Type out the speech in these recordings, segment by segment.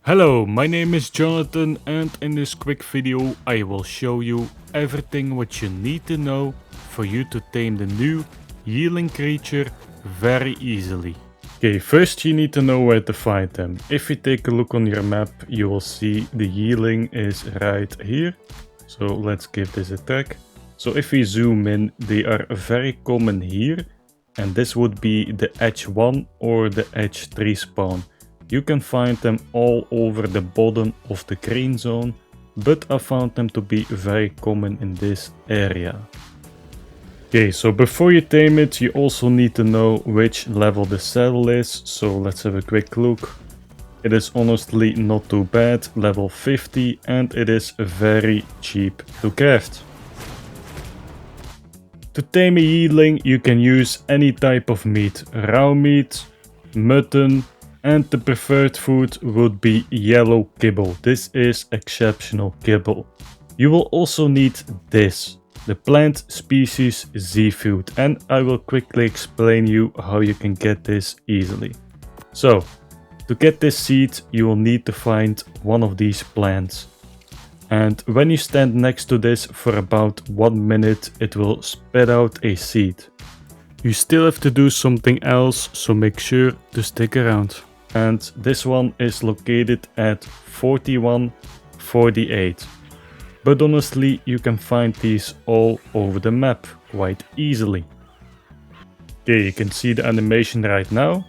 Hello, my name is Jonathan, and in this quick video I will show you everything what you need to know for you to tame the new Yi Ling creature very easily. Okay, first you need to know where to find them. If you take a look on your map, you will see the Yi Ling is right here. So let's give this a tag. So if we zoom in, they are very common here, and this would be the Edge 1 or the Edge 3 spawn. You can find them all over the bottom of the green zone, but I found them to be very common in this area. Okay, so before you tame it, you also need to know which level the saddle is, so let's have a quick look. It is honestly not too bad, level 50, and it is very cheap to craft. To tame a Yi Ling, you can use any type of meat, raw meat, mutton, and the preferred food would be yellow kibble. This is exceptional kibble. You will also need this, the plant species Z food, and I will quickly explain you how you can get this easily. So, to get this seed, you will need to find one of these plants. And when you stand next to this for about 1 minute, it will spit out a seed. You still have to do something else, so make sure to stick around. And this one is located at 4148. But honestly, you can find these all over the map quite easily. Okay, you can see the animation right now,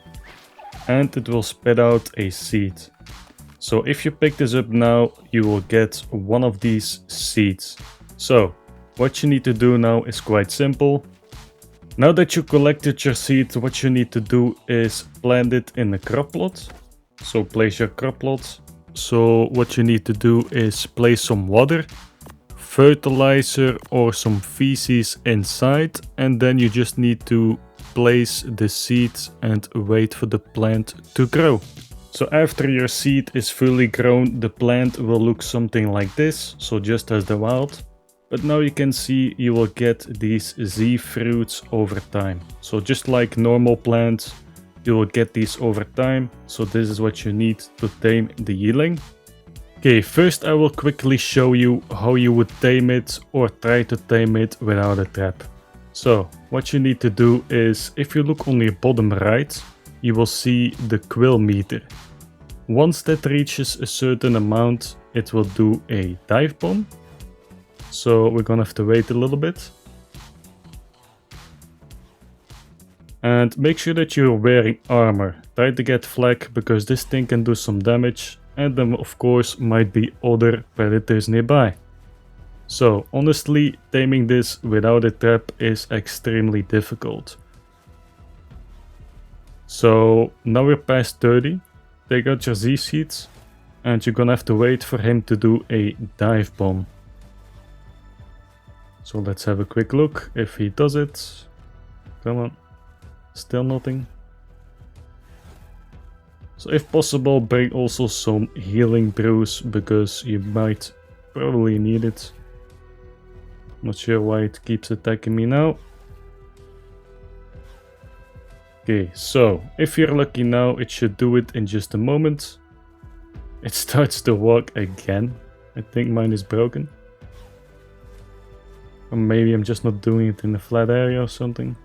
and it will spit out a seed. So if you pick this up now, you will get one of these seeds. So what you need to do now is quite simple. Now that you collected your seed, what you need to do is plant it in a crop plot. So place your crop plot. So what you need to do is place some water, fertilizer or some feces inside, and then you just need to place the seeds and wait for the plant to grow. So after your seed is fully grown, the plant will look something like this, so just as the wild. But now you can see you will get these Z fruits over time. So just like normal plants, you will get these over time. So this is what you need to tame the Yi Ling. Okay, first I will quickly show you how you would tame it or try to tame it without a trap. So what you need to do is, if you look on your bottom right, you will see the quill meter. Once that reaches a certain amount, it will do a dive bomb. So we're gonna have to wait a little bit. And make sure that you're wearing armor. Try to get flak because this thing can do some damage, and then of course might be other predators nearby. So honestly, taming this without a trap is extremely difficult. So now we're past 30. Take out your Z seeds, and you're gonna have to wait for him to do a dive bomb. So let's have a quick look if he does it. Come on. Still nothing. So if possible, bring also some healing brews because you might probably need it. Not sure why it keeps attacking me now. Okay, so if you're lucky now, it should do it in just a moment. It starts to walk again. I think mine is broken. Or maybe I'm just not doing it in a flat area or something.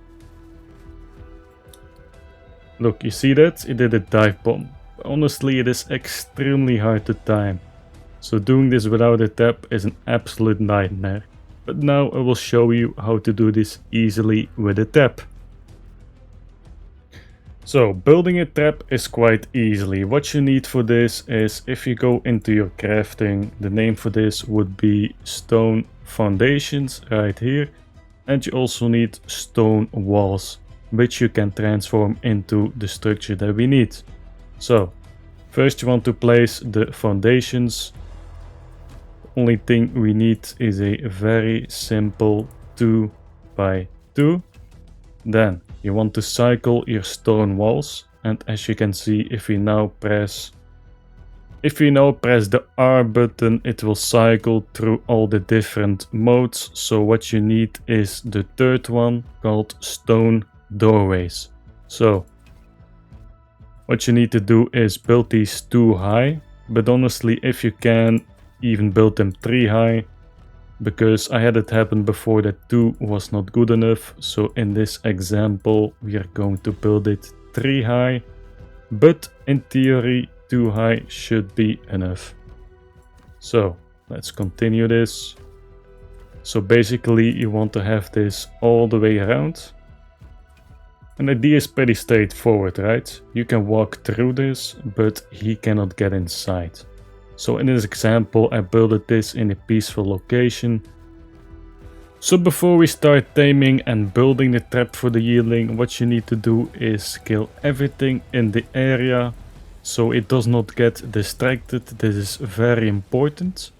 Look, you see that? It did a dive bomb. Honestly, it is extremely hard to time. So doing this without a tap is an absolute nightmare. But now I will show you how to do this easily with a tap. So building a trap is quite easily. What you need for this is, if you go into your crafting, the name for this would be stone foundations right here. And you also need stone walls, which you can transform into the structure that we need. So first you want to place the foundations. The only thing we need is a very simple 2x2. Then you want to cycle your stone walls, and as you can see, if you now press the R button, it will cycle through all the different modes. So what you need is the third one, called stone doorways. So what you need to do is build these 2 high, But honestly, if you can, even build them 3 high, because I had it happen before that 2 was not good enough. So in this example, we are going to build it 3 high, but in theory 2 high should be enough. So let's continue this. So basically you want to have this all the way around. And the idea is pretty straightforward, right? You can walk through this, but he cannot get inside. So in this example, I built this in a peaceful location. So before we start taming and building the trap for the Yi Ling, what you need to do is kill everything in the area so it does not get distracted. This is very important.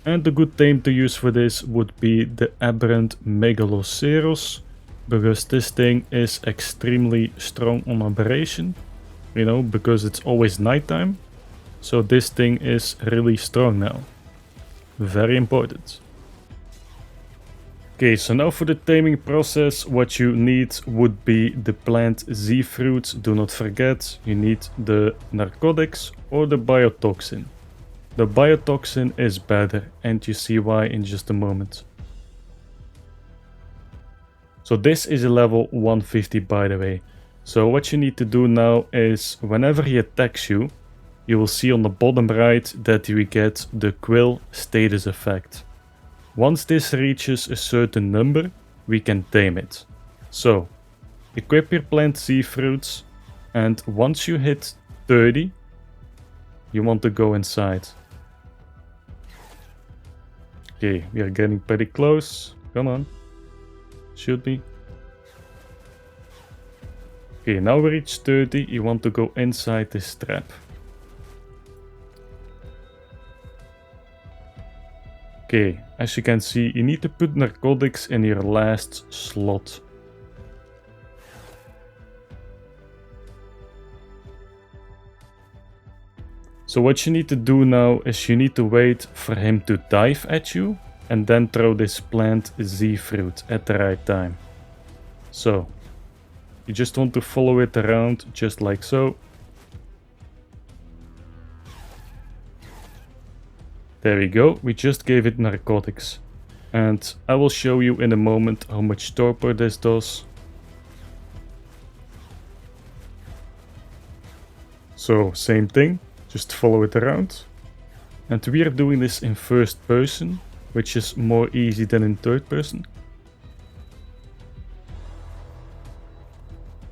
And the good tame to use for this would be the aberrant Megaloceros, because this thing is extremely strong on aberration, you know, because it's always nighttime. So this thing is really strong now. Very important. Okay, so now for the taming process, what you need would be the plant Z fruits. Do not forget, you need the narcotics or the biotoxin. The biotoxin is better, and you see why in just a moment. So this is a level 150, by the way. So what you need to do now is, whenever he attacks you, you will see on the bottom right that you get the quill status effect. Once this reaches a certain number, we can tame it. So equip your plant Z fruits, and once you hit 30, you want to go inside. Okay, we are getting pretty close. Come on. Should be. Okay, now we reach 30. You want to go inside this trap. Okay, as you can see, you need to put narcotics in your last slot. So what you need to do now is you need to wait for him to dive at you and then throw this plant Z fruit at the right time. So you just want to follow it around just like so. There we go, we just gave it narcotics. And I will show you in a moment how much torpor this does. So same thing, just follow it around. And we are doing this in first person, which is more easy than in third person.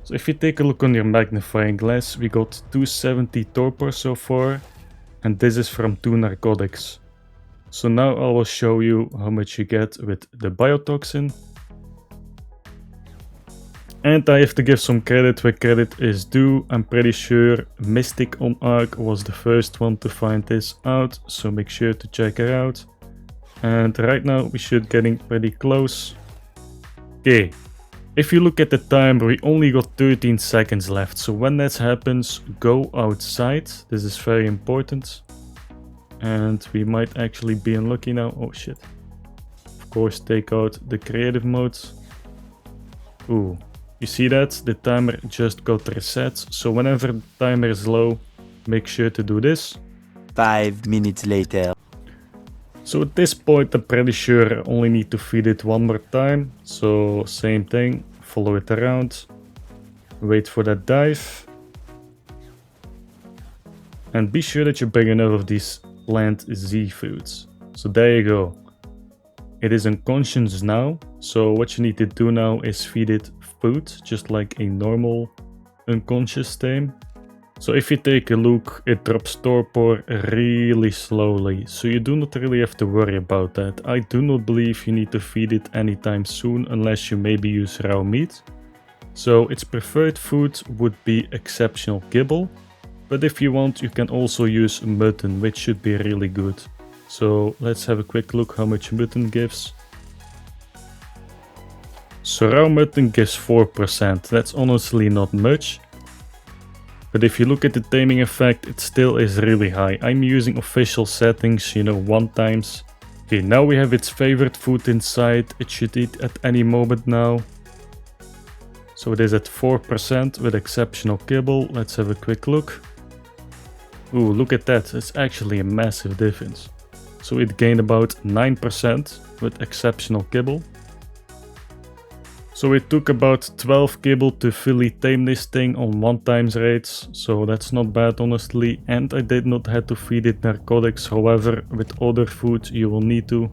So if you take a look on your magnifying glass, we got 270 torpor so far, and this is from 2 narcotics. So now I will show you how much you get with the biotoxin. And I have to give some credit where credit is due. I'm pretty sure Mystic on ARK was the first one to find this out, so make sure to check her out. And right now we should getting pretty close. Okay, if you look at the timer, we only got 13 seconds left. So when that happens, go outside. This is very important. And we might actually be unlucky now. Oh shit. Of course, take out the creative mode. Ooh, you see that? The timer just got reset. So whenever the timer is low, make sure to do this. 5 minutes later. So at this point, I'm pretty sure I only need to feed it one more time. So same thing, follow it around, wait for that dive. And be sure that you bring enough of these plant Z foods. So there you go. It is unconscious now. So what you need to do now is feed it food, just like a normal unconscious tame. So if you take a look, it drops torpor really slowly, so you do not really have to worry about that. I do not believe you need to feed it anytime soon, unless you maybe use raw meat. So its preferred food would be exceptional kibble, but if you want, you can also use mutton, which should be really good. So let's have a quick look how much mutton gives. So raw mutton gives 4%, that's honestly not much. But if you look at the taming effect, it still is really high. I'm using official settings, you know, 1 times. Okay, now we have its favorite food inside. It should eat at any moment now. So it is at 4% with exceptional kibble. Let's have a quick look. Ooh, look at that, it's actually a massive difference. So it gained about 9% with exceptional kibble. So it took about 12 kibble to fully tame this thing on 1x rates, so that's not bad honestly, and I did not have to feed it narcotics. However, with other food you will need to,